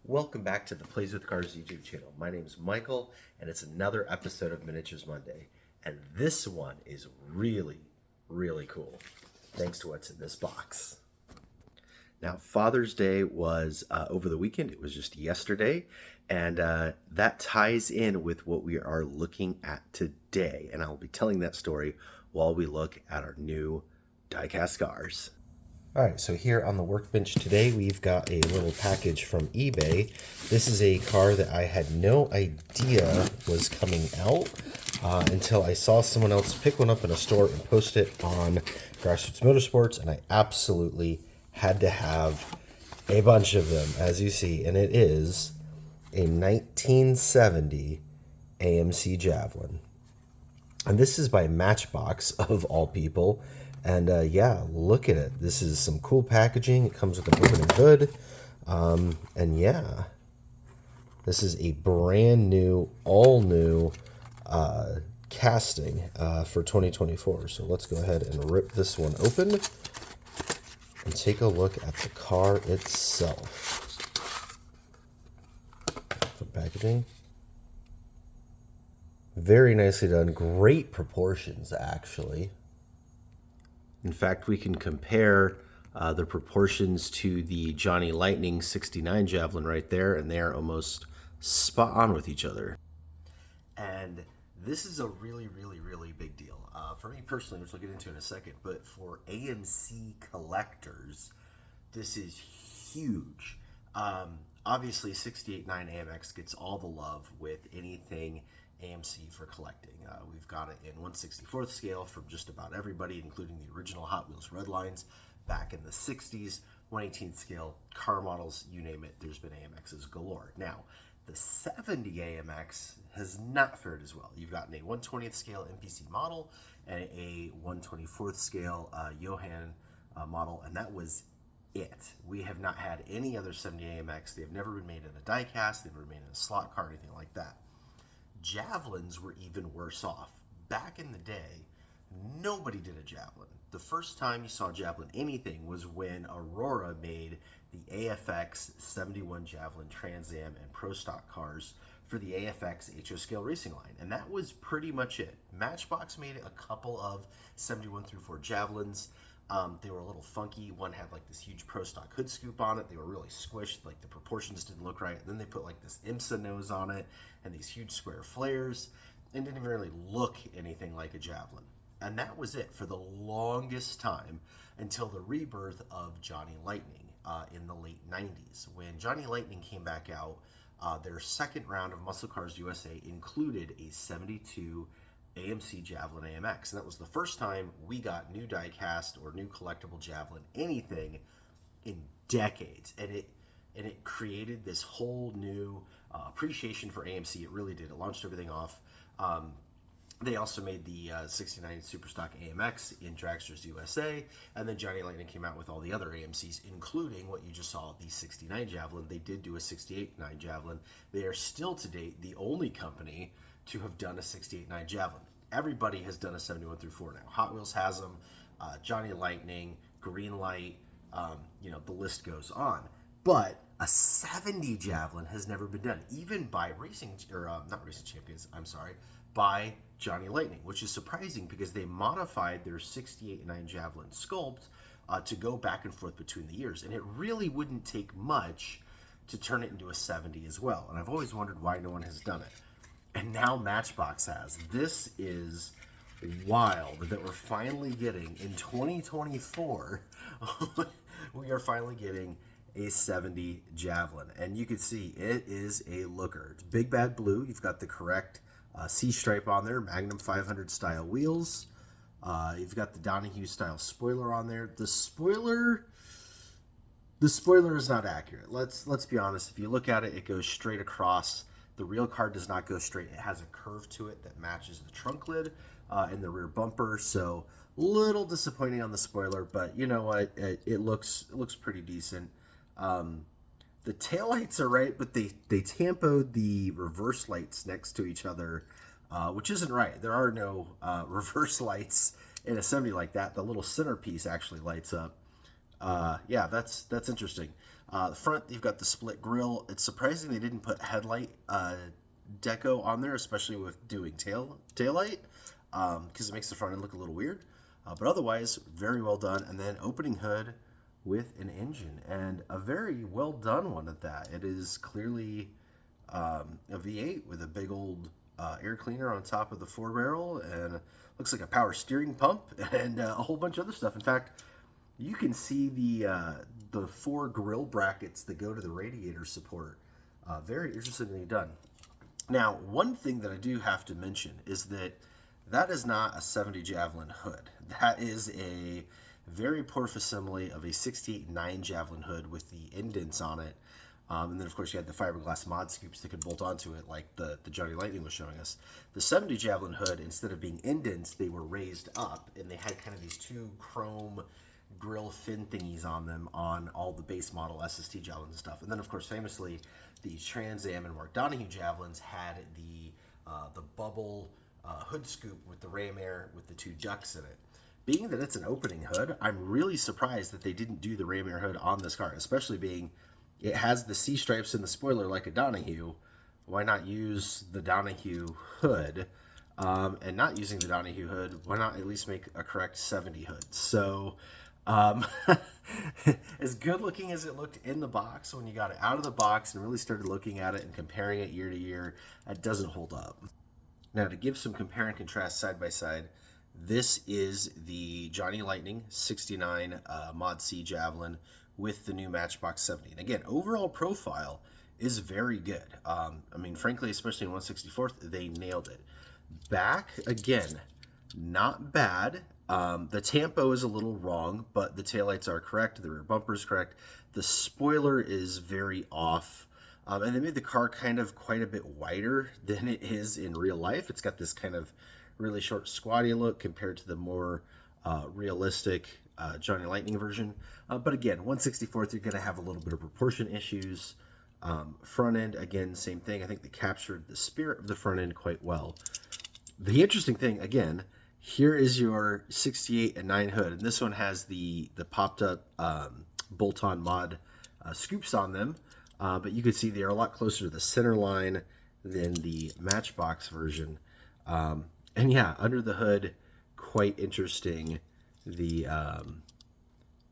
Welcome back to the Plays with Cars YouTube channel. My name is Michael, and it's another episode of Miniatures Monday. And this one is really, really cool, thanks to what's in this box. Now, Father's Day was over the weekend. It was just yesterday, and that ties in with what we are looking at today. And I'll be telling that story while we look at our new die-cast cars. All right, so here on the workbench today, we've got a little package from eBay. This is a car that I had no idea was coming out until I saw someone else pick one up in a store and post it on Grassroots Motorsports, and I absolutely had to have a bunch of them, as you see, and it is a 1970 AMC Javelin. And this is by Matchbox, of all people. And yeah, look at it. This is some cool packaging. It comes with an opening hood. And yeah, this is a brand new, all new casting for 2024. So let's go ahead and rip this one open and take a look at the car itself. For packaging. Very nicely done. Great proportions, actually. In fact, we can compare the proportions to the Johnny Lightning 69 Javelin right there, and they are almost spot on with each other. And this is a really, really, really big deal. For me personally, which we'll get into in a second, but for AMC collectors, this is huge. Obviously, 68.9 AMX gets all the love with anything AMC for collecting. We've got it in 1/64th scale from just about everybody, including the original Hot Wheels Redlines back in the 60s, 1/18th scale, car models, you name it, there's been AMXs galore. Now, the 70 AMX has not fared as well. You've gotten a 1/20th scale NPC model and a 1/24th scale Johan model, and that was it. We have not had any other 70 AMX. They've never been made in a die cast, they've never been made in a slot car, anything like that. Javelins were even worse off. Back in the day, nobody did a Javelin. The first time you saw Javelin anything was when Aurora made the AFX 71 Javelin Trans Am and Pro Stock cars for the AFX HO scale racing line, and that was pretty much it. Matchbox made a couple of 71 through 4 Javelins. They were a little funky. One had like this huge Pro Stock hood scoop on it. They were really squished, like the proportions didn't look right. And then they put like this IMSA nose on it and these huge square flares, and didn't even really look anything like a Javelin. And that was it for the longest time until the rebirth of Johnny Lightning in the late 90s. When Johnny Lightning came back out, their second round of Muscle Cars USA included a 72 AMC Javelin AMX, and that was the first time we got new diecast or new collectible Javelin anything in decades, and it created this whole new appreciation for AMC. It really did. It launched everything off. They also made the 69 Superstock AMX in Dragsters USA, and then Johnny Lightning came out with all the other AMCs, including what you just saw, the 69 Javelin. They did do a 68.9 Javelin. They are still to date the only company to have done a 68.9 Javelin. Everybody has done a 71 through 4 now. Hot Wheels has them, Johnny Lightning, Greenlight, the list goes on. But a 70 Javelin has never been done, even by by Johnny Lightning, which is surprising because they modified their 68.9 Javelin sculpt to go back and forth between the years. And it really wouldn't take much to turn it into a 70 as well. And I've always wondered why no one has done it. And now Matchbox has. This is wild that we're finally getting, in 2024, we are finally getting a 70 Javelin. And you can see it is a looker. It's big bad blue. You've got the correct C-stripe on there, Magnum 500 style wheels. You've got the Donahue style spoiler on there. The spoiler is not accurate. Let's be honest. If you look at it, it goes straight across. The real car does not go straight. It has a curve to it that matches the trunk lid and the rear bumper. So little disappointing on the spoiler, but you know what? It looks pretty decent. The taillights are right, but they tampoed the reverse lights next to each other, which isn't right. There are no reverse lights in a 70 like that. The little centerpiece actually lights up. Yeah, that's interesting. The front, you've got the split grille. It's surprising they didn't put headlight deco on there, especially with doing taillight, because it makes the front end look a little weird. But otherwise, very well done. And then opening hood with an engine, and a very well done one at that. It is clearly a V8 with a big old air cleaner on top of the 4-barrel, and looks like a power steering pump and a whole bunch of other stuff. In fact, you can see the 4 grill brackets that go to the radiator support. Very interestingly done. Now, one thing that I do have to mention is that is not a 70 Javelin hood. That is a very poor facsimile of a 68-9 Javelin hood with the indents on it. And then, of course, you had the fiberglass mod scoops that could bolt onto it like the Johnny Lightning was showing us. The 70 Javelin hood, instead of being indents, they were raised up, and they had kind of these 2 chrome grill fin thingies on them on all the base model SST Javelins and stuff. And then, of course, famously, the Trans Am and Mark Donahue Javelins had the bubble hood scoop with the ram air with the 2 ducts in it. Being that it's an opening hood, I'm really surprised that they didn't do the ram air hood on this car, especially being it has the C stripes in the spoiler like a Donahue. Why not use the Donahue hood? And not using the Donahue hood, why not at least make a correct 70 hood? So, as good looking as it looked in the box, when you got it out of the box and really started looking at it and comparing it year to year, it doesn't hold up. Now, to give some compare and contrast side by side, this is the Johnny Lightning 69 Mod C Javelin with the new Matchbox 70. And again, overall profile is very good. I mean, frankly, especially in 164th, they nailed it. Back, again, not bad. The tampo is a little wrong, but the taillights are correct. The rear bumper is correct. The spoiler is very off. And they made the car kind of quite a bit wider than it is in real life. It's got this kind of really short, squatty look compared to the more realistic Johnny Lightning version. But again, 164th, you're going to have a little bit of proportion issues. Front end, again, same thing. I think they captured the spirit of the front end quite well. The interesting thing, again, here is your 68 and 9 hood. And this one has the popped up bolt-on mod scoops on them. But you can see they are a lot closer to the center line than the Matchbox version. And yeah, under the hood, quite interesting. The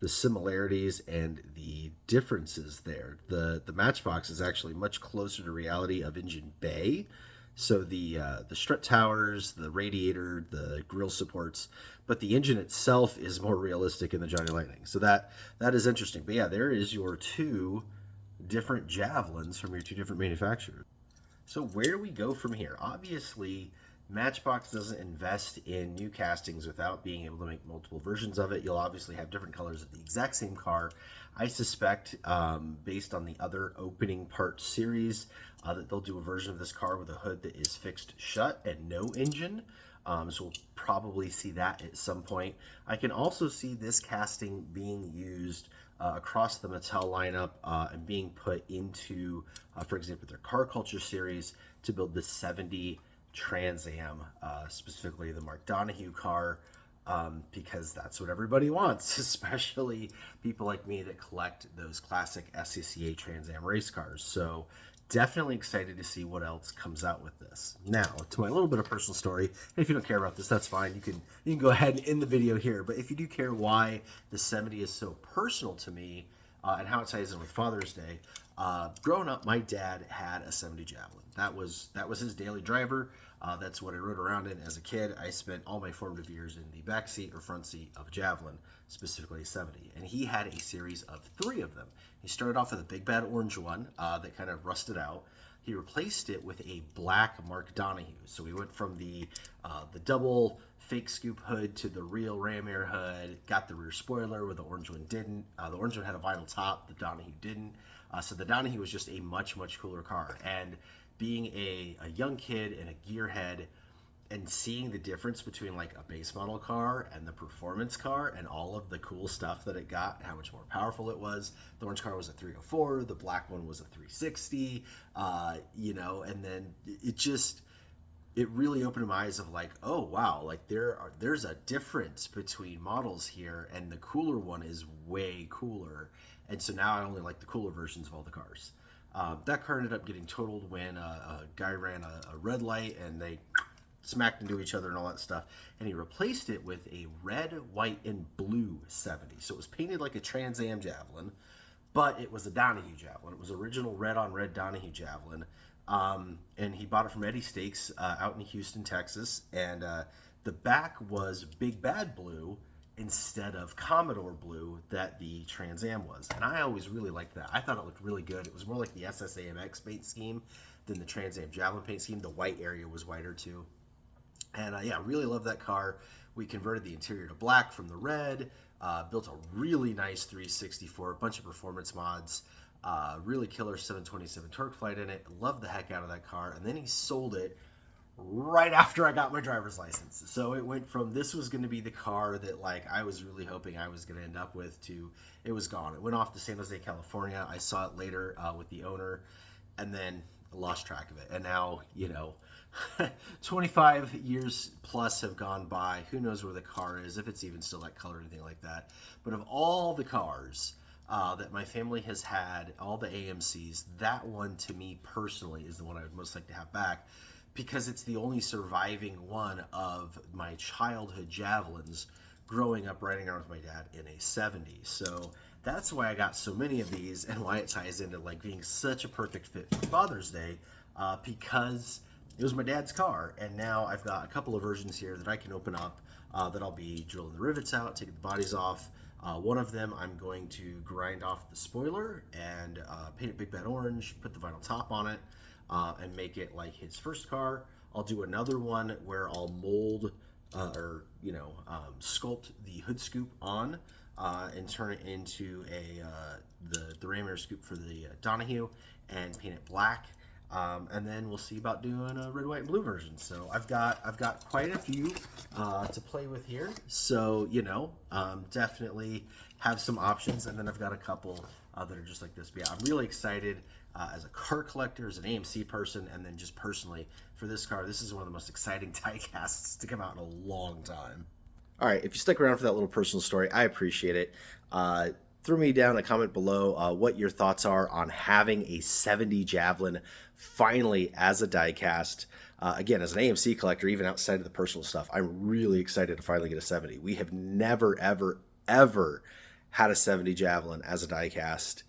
similarities and the differences there. The Matchbox is actually much closer to reality of engine bay. So the strut towers, the radiator, the grill supports, but the engine itself is more realistic in the Johnny Lightning. So that is interesting. But yeah, there is your 2 different Javelins from your 2 different manufacturers. So where do we go from here? Obviously, Matchbox doesn't invest in new castings without being able to make multiple versions of it. You'll obviously have different colors of the exact same car. I suspect, based on the other opening part series, that they'll do a version of this car with a hood that is fixed shut and no engine. So we'll probably see that at some point. I can also see this casting being used across the Mattel lineup and being put into, for example, their Car Culture series to build the 70 Trans Am, specifically the Mark Donahue car, because that's what everybody wants, especially people like me that collect those classic SCCA Trans Am race cars. So definitely excited to see what else comes out with this. Now, to my little bit of personal story, and if you don't care about this, that's fine. You can go ahead and end the video here. But if you do care why the 70 is so personal to me and how it ties in with Father's Day, growing up, my dad had a 70 Javelin. That was his daily driver. That's what I rode around in as a kid. I spent all my formative years in the back seat or front seat of a Javelin, specifically a 70. And he had a series of 3 of them. He started off with a big bad orange one that kind of rusted out. He replaced it with a black Mark Donahue. So we went from the double fake scoop hood to the real ram air hood. Got the rear spoiler where the orange one didn't. The orange one had a vinyl top. The Donahue didn't. So the Donahue was just a much, much cooler car. And being a young kid and a gearhead and seeing the difference between like a base model car and the performance car and all of the cool stuff that it got, how much more powerful it was. The orange car was a 304, the black one was a 360, and then it it really opened my eyes of like, oh wow, like there's a difference between models here, and the cooler one is way cooler. And so now I only like the cooler versions of all the cars. That car ended up getting totaled when a guy ran a red light and they smacked into each other and all that stuff. And he replaced it with a red, white, and blue 70. So it was painted like a Trans Am Javelin, but it was a Donahue Javelin. It was original red on red Donahue Javelin. And he bought it from Eddie Stakes out in Houston, Texas. And the back was Big Bad Blue instead of Commodore Blue that the Trans Am was. And I always really liked that. I thought it looked really good. It was more like the SSAMX paint scheme than the Trans Am Javelin paint scheme. The white area was whiter too. And yeah, really love that car. We converted the interior to black from the red, built a really nice 364, a bunch of performance mods, really killer 727 torque flight in it. Loved the heck out of that car. And then he sold it right after I got my driver's license. So it went from this was going to be the car that like I was really hoping I was going to end up with to it was gone. It went off to San Jose, California. I saw it later with the owner and then lost track of it. And now, 25 years plus have gone by. Who knows where the car is, if it's even still that color or anything like that. But of all the cars that my family has had, all the AMCs, that one to me personally is the one I would most like to have back, because it's the only surviving one of my childhood Javelins growing up riding around with my dad in a 70. So that's why I got so many of these and why it ties into like being such a perfect fit for Father's Day, because it was my dad's car. And now I've got a couple of versions here that I can open up that I'll be drilling the rivets out, taking the bodies off. One of them I'm going to grind off the spoiler and paint it Big Bad Orange, put the vinyl top on it, and make it like his first car. I'll do another one where I'll mold sculpt the hood scoop on and turn it into the ram air scoop for the Donahue and paint it black. And then we'll see about doing a red, white, and blue version. So I've got quite a few to play with here. So definitely have some options. And then I've got a couple that are just like this. But yeah, I'm really excited as a car collector, as an AMC person, and then just personally for this car. This is one of the most exciting die casts to come out in a long time. All right, if you stuck around for that little personal story, I appreciate it. Throw me down a comment below what your thoughts are on having a 70 Javelin finally as a diecast. Again, as an AMC collector, even outside of the personal stuff, I'm really excited to finally get a 70. We have never, ever, ever had a 70 Javelin as a diecast.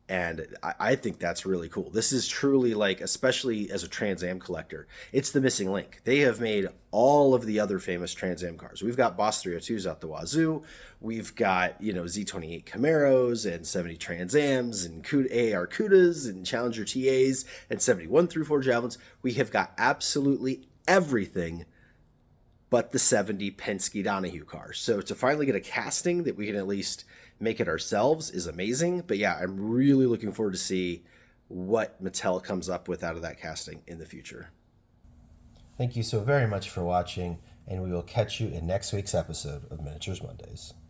And I think that's really cool. This is truly like, especially as a Trans Am collector, it's the missing link. They have made all of the other famous Trans Am cars. We've got Boss 302s out the wazoo. We've got, Z28 Camaros and 70 Trans Ams and AR Cudas and Challenger TAs and 71 through 4 Javelins. We have got absolutely everything but the 70 Penske Donahue car. So to finally get a casting that we can at least make it ourselves is amazing. But yeah, I'm really looking forward to see what Mattel comes up with out of that casting in the future. Thank you so very much for watching, and we will catch you in next week's episode of Miniatures Mondays.